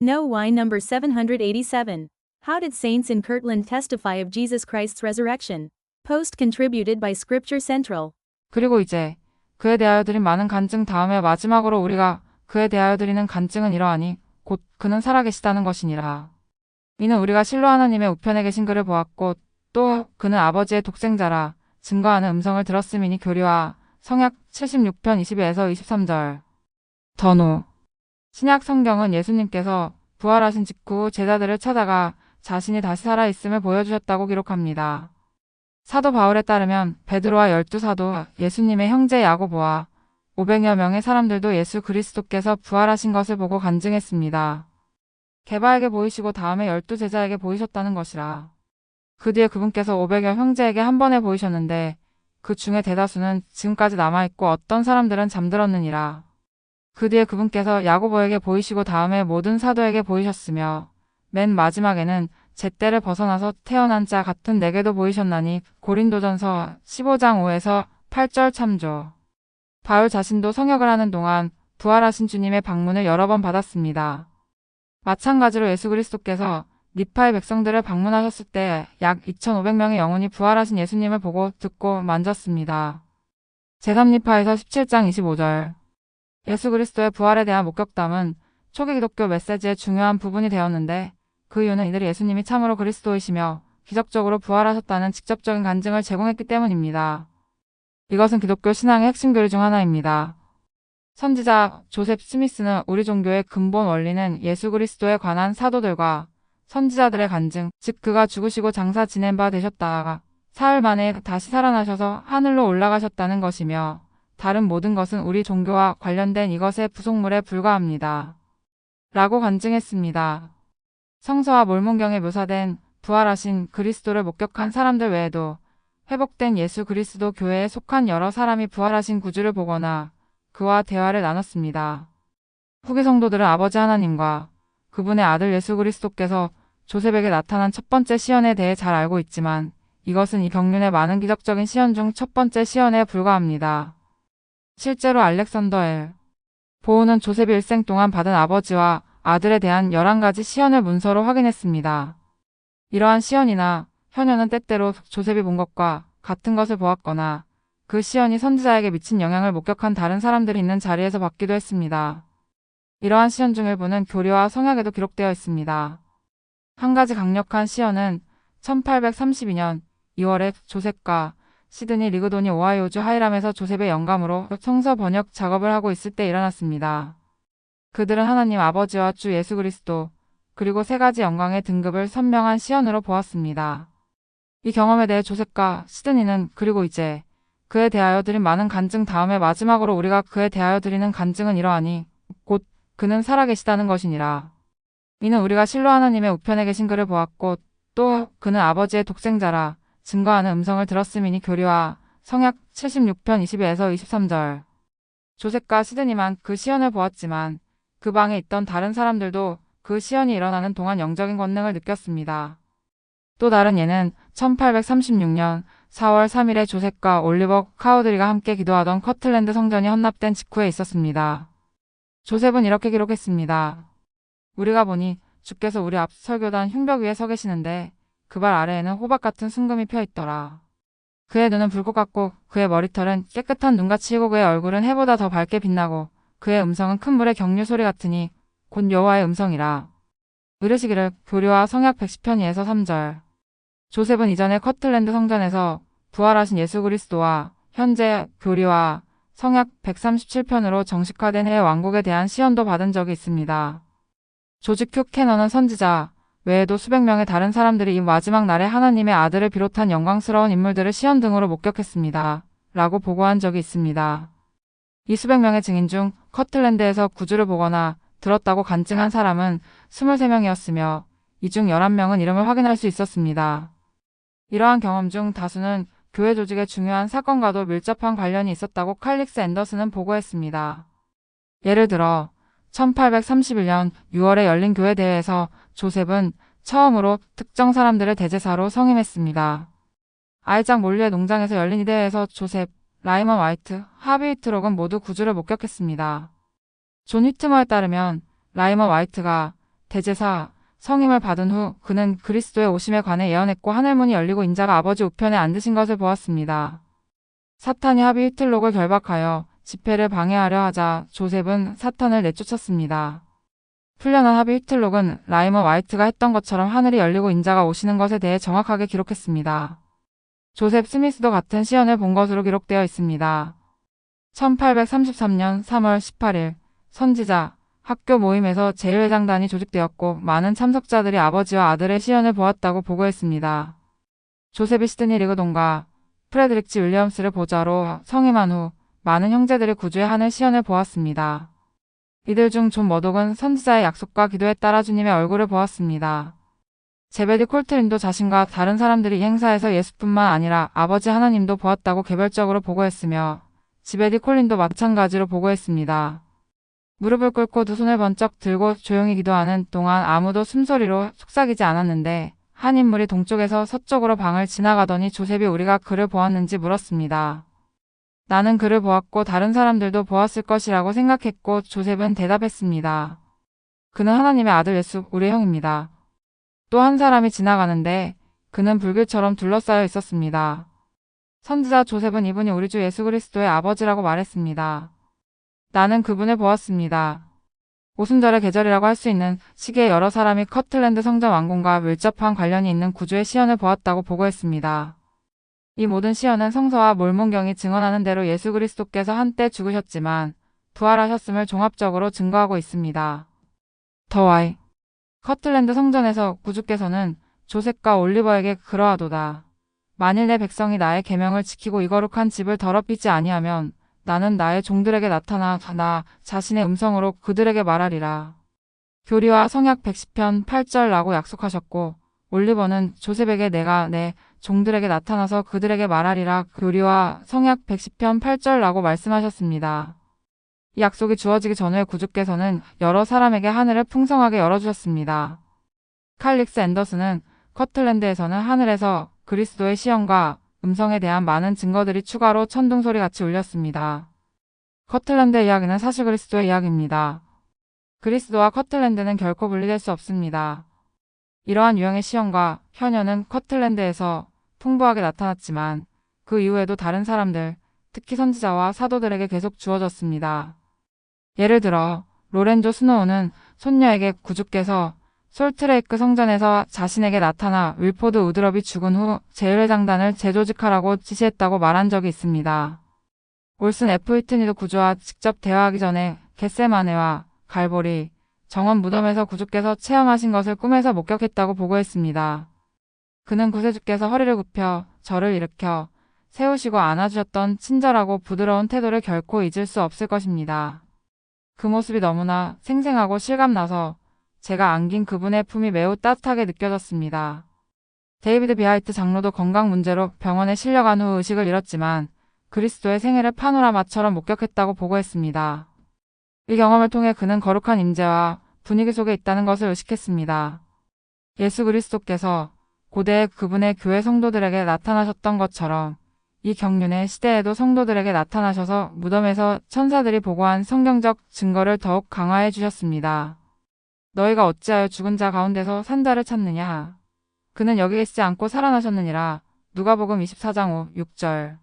No why number 787. How did saints in Kirtland testify of Jesus Christ's resurrection? Post contributed by Scripture Central. 그리고 이제 그에 대하여 드린 많은 간증 다음에 마지막으로 우리가 그에 대하여 드리는 간증은 이러하니 곧 그는 살아계시다는 것이니라. 이는 우리가 실로 하나님의 우편에 계신 그를 보았고 또 그는 아버지의 독생자라 증거하는 음성을 들었음이니 교리와 성약 76편 22에서 23절. 더노 신약 성경은 예수님께서 부활하신 직후 제자들을 찾아가 자신이 다시 살아있음을 보여주셨다고 기록합니다. 사도 바울에 따르면 베드로와 12사도, 예수님의 형제 야고보와 500여 명의 사람들도 예수 그리스도께서 부활하신 것을 보고 간증했습니다. 게바에게 보이시고 다음에 12제자에게 보이셨다는 것이라. 그 뒤에 그분께서 500여 형제에게 한 번에 보이셨는데 그 중에 대다수는 지금까지 남아있고 어떤 사람들은 잠들었느니라. 그 뒤에 그분께서 야고보에게 보이시고 다음에 모든 사도에게 보이셨으며 맨 마지막에는 잿대를 벗어나서 태어난 자 같은 내게도 보이셨나니 고린도전서 15장 5에서 8절 참조. 바울 자신도 성역을 하는 동안 부활하신 주님의 방문을 여러 번 받았습니다. 마찬가지로 예수 그리스도께서 니파의 백성들을 방문하셨을 때 약 2,500명의 영혼이 부활하신 예수님을 보고 듣고 만졌습니다. 제3니파에서 17장 25절. 예수 그리스도의 부활에 대한 목격담은 초기 기독교 메시지의 중요한 부분이 되었는데 그 이유는 이들이 예수님이 참으로 그리스도이시며 기적적으로 부활하셨다는 직접적인 간증을 제공했기 때문입니다. 이것은 기독교 신앙의 핵심 교리 중 하나입니다. 선지자 조셉 스미스는 우리 종교의 근본 원리는 예수 그리스도에 관한 사도들과 선지자들의 간증, 즉 그가 죽으시고 장사 지낸 바 되셨다가 사흘 만에 다시 살아나셔서 하늘로 올라가셨다는 것이며 다른 모든 것은 우리 종교와 관련된 이것의 부속물에 불과합니다. 라고 간증했습니다. 성서와 몰몬경에 묘사된 부활하신 그리스도를 목격한 사람들 외에도 회복된 예수 그리스도 교회에 속한 여러 사람이 부활하신 구주를 보거나 그와 대화를 나눴습니다. 후기 성도들은 아버지 하나님과 그분의 아들 예수 그리스도께서 조셉에게 나타난 첫 번째 시연에 대해 잘 알고 있지만 이것은 이 경륜의 많은 기적적인 시연 중 첫 번째 시연에 불과합니다. 실제로 알렉산더 L. 보우는 조셉이 일생 동안 받은 아버지와 아들에 대한 11가지 시연을 문서로 확인했습니다. 이러한 시연이나 현현은 때때로 조셉이 본 것과 같은 것을 보았거나 그 시연이 선지자에게 미친 영향을 목격한 다른 사람들이 있는 자리에서 받기도 했습니다. 이러한 시연 중 일부는 교리와 성약에도 기록되어 있습니다. 한 가지 강력한 시연은 1832년 2월에 조셉과 시드니 리그돈이 오하이오주 하이람에서 조셉의 영감으로 성서 번역 작업을 하고 있을 때 일어났습니다. 그들은 하나님 아버지와 주 예수 그리스도 그리고 3가지 영광의 등급을 선명한 시연으로 보았습니다. 이 경험에 대해 조셉과 시드니는 그리고 이제 그에 대하여 드린 많은 간증 다음에 마지막으로 우리가 그에 대하여 드리는 간증은 이러하니 곧 그는 살아계시다는 것이니라. 이는 우리가 실로 하나님의 우편에 계신 그를 보았고 또 그는 아버지의 독생자라 증거하는 음성을 들었음이니 교리와 성약 76편 22에서 23절. 조셉과 시드니만 그 시연을 보았지만 그 방에 있던 다른 사람들도 그 시연이 일어나는 동안 영적인 권능을 느꼈습니다. 또 다른 예는 1836년 4월 3일에 조셉과 올리버 카우드리가 함께 기도하던 커틀랜드 성전이 헌납된 직후에 있었습니다. 조셉은 이렇게 기록했습니다. 우리가 보니 주께서 우리 앞 설교단 흉벽 위에 서 계시는데 그 발 아래에는 호박 같은 순금이 펴 있더라. 그의 눈은 불꽃 같고 그의 머리털은 깨끗한 눈같이 희고 그의 얼굴은 해보다 더 밝게 빛나고 그의 음성은 큰 물의 경류 소리 같으니 곧 여호와의 음성이라. 이르시기를 교리와 성약 110편 2에서 3절. 조셉은 이전에 커틀랜드 성전에서 부활하신 예수 그리스도와 현재 교리와 성약 137편으로 정식화된 해의 왕국에 대한 시연도 받은 적이 있습니다. 조지 큐 캐너는 선지자 외에도 수백 명의 다른 사람들이 이 마지막 날에 하나님의 아들을 비롯한 영광스러운 인물들을 시연 등으로 목격했습니다. 라고 보고한 적이 있습니다. 이 수백 명의 증인 중 커틀랜드에서 구주를 보거나 들었다고 간증한 사람은 23명이었으며 이 중 11명은 이름을 확인할 수 있었습니다. 이러한 경험 중 다수는 교회 조직의 중요한 사건과도 밀접한 관련이 있었다고 칼릭스 앤더슨은 보고했습니다. 예를 들어 1831년 6월에 열린 교회 대회에서 조셉은 처음으로 특정 사람들을 대제사로 성임했습니다. 아이작 몰리의 농장에서 열린 이 대회에서 조셉, 라이먼 화이트, 하비 휘트록은 모두 구주를 목격했습니다. 존 휘트머에 따르면 라이먼 화이트가 대제사, 성임을 받은 후 그는 그리스도의 오심에 관해 예언했고 하늘문이 열리고 인자가 아버지 우편에 앉으신 것을 보았습니다. 사탄이 합의 히틀록을 결박하여 집회를 방해하려 하자 조셉은 사탄을 내쫓았습니다. 풀려난 합의 히틀록은 라이머 와이트가 했던 것처럼 하늘이 열리고 인자가 오시는 것에 대해 정확하게 기록했습니다. 조셉 스미스도 같은 시연을 본 것으로 기록되어 있습니다. 1833년 3월 18일 선지자 학교 모임에서 제1회장단이 조직되었고 많은 참석자들이 아버지와 아들의 시연을 보았다고 보고했습니다. 조셉이 시드니 리그돈과 프레드릭 윌리엄스를 보좌로 성임한 후 많은 형제들이 구주의 하늘 시연을 보았습니다. 이들 중 존 머독은 선지자의 약속과 기도에 따라 주님의 얼굴을 보았습니다. 제베디 콜트린도 자신과 다른 사람들이 이 행사에서 예수뿐만 아니라 아버지 하나님도 보았다고 개별적으로 보고했으며 지베디 콜린도 마찬가지로 보고했습니다. 무릎을 꿇고 두 손을 번쩍 들고 조용히 기도하는 동안 아무도 숨소리로 속삭이지 않았는데 한 인물이 동쪽에서 서쪽으로 방을 지나가더니 조셉이 우리가 그를 보았는지 물었습니다. 나는 그를 보았고 다른 사람들도 보았을 것이라고 생각했고 조셉은 대답했습니다. 그는 하나님의 아들 예수, 우리의 형입니다. 또 한 사람이 지나가는데 그는 불길처럼 둘러싸여 있었습니다. 선지자 조셉은 이분이 우리 주 예수 그리스도의 아버지라고 말했습니다. 나는 그분을 보았습니다. 오순절의 계절이라고 할 수 있는 시기에 여러 사람이 커틀랜드 성전 완공과 밀접한 관련이 있는 구주의 시연을 보았다고 보고했습니다. 이 모든 시연은 성서와 몰몬경이 증언하는 대로 예수 그리스도께서 한때 죽으셨지만 부활하셨음을 종합적으로 증거하고 있습니다. 더와이 커틀랜드 성전에서 구주께서는 조셉과 올리버에게 그러하도다. 만일 내 백성이 나의 계명을 지키고 이 거룩한 집을 더럽히지 아니하면 나는 나의 종들에게 나타나 나 자신의 음성으로 그들에게 말하리라. 교리와 성약 110편 8절라고 약속하셨고 올리버는 조셉에게 내가 내 종들에게 나타나서 그들에게 말하리라 교리와 성약 110편 8절라고 말씀하셨습니다. 이 약속이 주어지기 전후에 구주께서는 여러 사람에게 하늘을 풍성하게 열어주셨습니다. 칼릭스 앤더슨은 커틀랜드에서는 하늘에서 그리스도의 시연과 음성에 대한 많은 증거들이 추가로 천둥소리 같이 울렸습니다. 커틀랜드의 이야기는 사실 그리스도의 이야기입니다. 그리스도와 커틀랜드는 결코 분리될 수 없습니다. 이러한 유형의 시연과 현현은 커틀랜드에서 풍부하게 나타났지만 그 이후에도 다른 사람들, 특히 선지자와 사도들에게 계속 주어졌습니다. 예를 들어 로렌조 스노우는 손녀에게 구주께서 솔트레이크 성전에서 자신에게 나타나 윌포드 우드럽이 죽은 후 제1회장단을 재조직하라고 지시했다고 말한 적이 있습니다. 올슨 F. 휘트니도 구주와 직접 대화하기 전에 겟세마네와 갈보리, 정원 무덤에서 구주께서 체험하신 것을 꿈에서 목격했다고 보고했습니다. 그는 구세주께서 허리를 굽혀 저를 일으켜 세우시고 안아주셨던 친절하고 부드러운 태도를 결코 잊을 수 없을 것입니다. 그 모습이 너무나 생생하고 실감나서 제가 안긴 그분의 품이 매우 따뜻하게 느껴졌습니다. 데이비드 비하이트 장로도 건강 문제로 병원에 실려간 후 의식을 잃었지만 그리스도의 생애를 파노라마처럼 목격했다고 보고했습니다. 이 경험을 통해 그는 거룩한 임재와 분위기 속에 있다는 것을 의식했습니다. 예수 그리스도께서 고대의 그분의 교회 성도들에게 나타나셨던 것처럼 이 경륜의 시대에도 성도들에게 나타나셔서 무덤에서 천사들이 보고한 성경적 증거를 더욱 강화해 주셨습니다. 너희가 어찌하여 죽은 자 가운데서 산 자를 찾느냐. 그는 여기 계시지 않고 살아나셨느니라. 누가복음 24장 5, 6절.